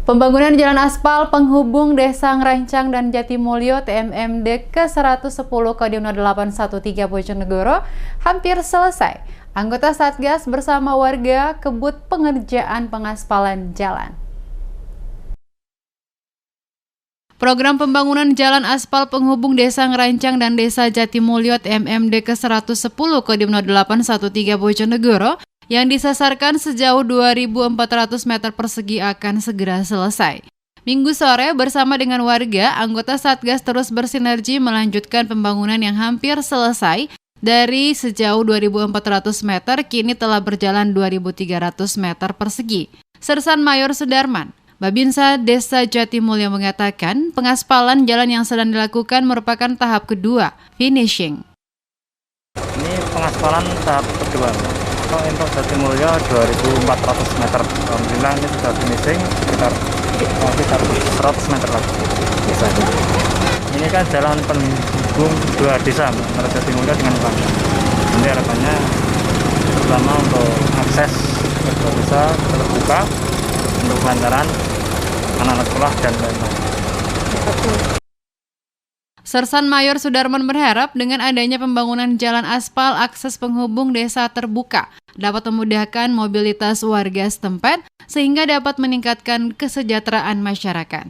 Pembangunan jalan aspal penghubung Desa Ngerancang dan Jatimulyo TMMD ke-110 Kodim 0813 Bojonegoro hampir selesai. Anggota Satgas bersama warga kebut pengerjaan pengaspalan jalan. Program pembangunan jalan aspal penghubung Desa Ngerancang dan Desa Jatimulyo TMMD ke-110 Kodim 0813 Bojonegoro yang disasarkan sejauh 2.400 meter persegi akan segera selesai. Minggu sore bersama dengan warga, anggota Satgas terus bersinergi melanjutkan pembangunan yang hampir selesai dari sejauh 2.400 meter kini telah berjalan 2.300 meter persegi. Sersan Mayor Sudarman, Babinsa Desa Jatimulyo mengatakan pengaspalan jalan yang sedang dilakukan merupakan tahap kedua, finishing. Ini pengaspalan tahap kedua. Untuk Jatimulyo 2.400 meter. Alhamdulillah ini sudah finishing sekitar 100 meter lagi. Ini kan jalan penghubung dua desa antara Jatimulyo dengan Ngerancang. Jadi harapannya terutama untuk akses ke desa terbuka untuk kelancaran anak-anak sekolah dan lain-lain. Sersan Mayor Sudarman berharap dengan adanya pembangunan jalan aspal akses penghubung desa terbuka dapat memudahkan mobilitas warga setempat sehingga dapat meningkatkan kesejahteraan masyarakat.